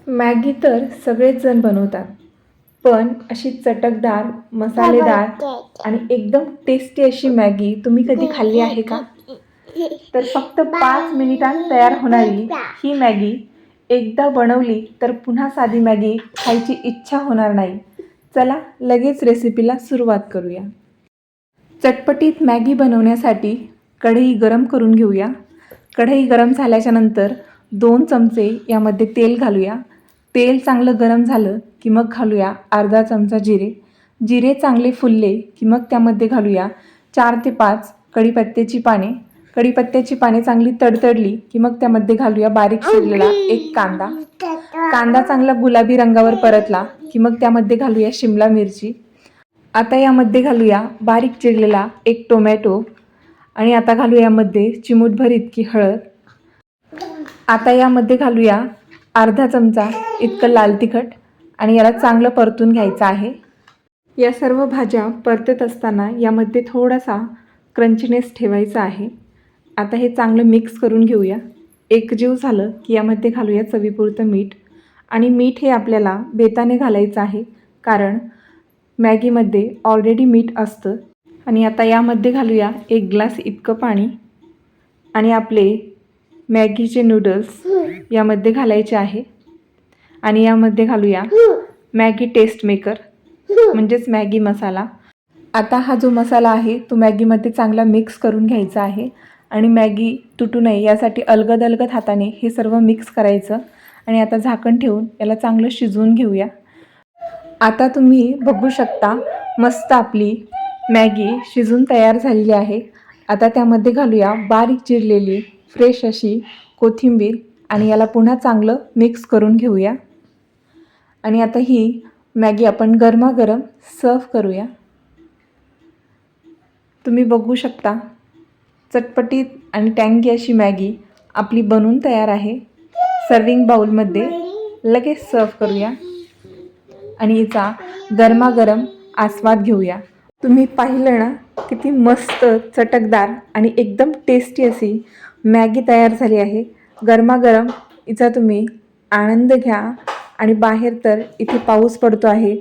Maggi तर सगळेच जण बनवतात, पण अशी चटकदार, मसालेदार आणि एकदम टेस्टी अशी मॅगी तुम्ही कधी खाल्ली आहे का? तर फक्त 5 मिनिटांत तयार होणारी ही मॅगी एकदा बनवली तर पुन्हा साधी मॅगी खायची इच्छा होणार नाही. चला लगेच रेसिपीला सुरुवात करूया. चटपटीत मॅगी बनवण्यासाठी कढई गरम करून घेऊया. कढई गरम झाल्याच्या नंतर 2 चमचे यामध्ये तेल घालूया. तेल चांगलं गरम झालं की मग घालूया अर्धा चमचा जिरे. जिरे चांगले फुलले की मग त्यामध्ये घालूया 4 ते 5 कढीपत्त्याची पाने. कढीपत्त्याची पाने चांगली तडतडली की मग त्यामध्ये घालूया बारीक चिरलेला एक कांदा. कांदा चांगला गुलाबी रंगावर परतला की मग त्यामध्ये घालूया शिमला मिरची. आता यामध्ये घालूया बारीक चिरलेला एक टोमॅटो आणि आता घालूया यामध्ये चिमूटभर इतकी हळद. आता यामध्ये घालूया अर्धा चमचा इतकं लाल तिखट आणि याला चांगलं परतून घ्यायचं आहे. या सर्व भाज्या परतत असताना यामध्ये थोडासा क्रंचीनेस ठेवायचा आहे. आता हे चांगलं मिक्स करून घेऊया. एकजीव झालं की यामध्ये घालूया चवीपुरतं मीठ आणि मीठ हे आपल्याला बेताने घालायचं आहे, कारण मॅगीमध्ये ऑलरेडी मीठ असतं. आणि आता यामध्ये घालूया 1 ग्लास इतकं पाणी आणि आपले मॅगीचे नूडल्स यामध्ये घालायचे आहे. आणि यामध्ये घालूया मॅगी टेस्ट मेकर म्हणजेच मॅगी मसाला. आता हा जो मसाला आहे तो मॅगीमध्ये चांगला मिक्स करून घ्यायचा आहे आणि मॅगी तुटू नये यासाठी अलगद अलगद हाताने हे सर्व मिक्स करायचं. आणि आता झाकण ठेवून याला चांगलं शिजवून घेऊया. आता तुम्ही बघू शकता मस्त आपली मॅगी शिजून तयार झालेली आहे. आता त्यामध्ये घालूया बारीक चिरलेली फ्रेश अशी कोथिंबीर आणि याला पुन्हा चांगलं मिक्स करून घेऊया. आणि आता ही मॅगी आपण गरमागरम सर्व करूया. तुम्ही बघू शकता चटपटीत आणि टँगी अशी मॅगी आपली बनून तयार आहे. सर्विंग बाउलमध्ये लगेच सर्व करूया आणि हिचा गरमागरम आस्वाद घेऊया. तुम्ही पाहिलं ना किती मस्त चटकदार आणि एकदम टेस्टी अशी मॅगी तयार झाली आहे. गरमागरम हिचा तुम्ही आनंद घ्या. आणि बाहेर तर इथे पाऊस पडतो आहे.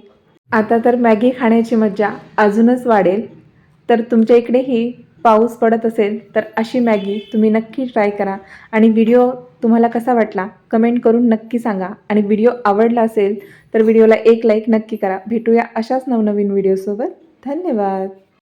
आता तर मॅगी खाण्याची मजा अजूनच वाढेल. तर तुमच्या इकडेही पाऊस पडत असेल तर अशी मॅगी तुम्ही नक्की ट्राय करा. आणि व्हिडिओ तुम्हाला कसा वाटला कमेंट करून नक्की सांगा. आणि व्हिडिओ आवडला असेल तर व्हिडिओला एक लाईक नक्की करा. भेटूया अशाच नवनवीन व्हिडिओसोबत. धन्यवाद.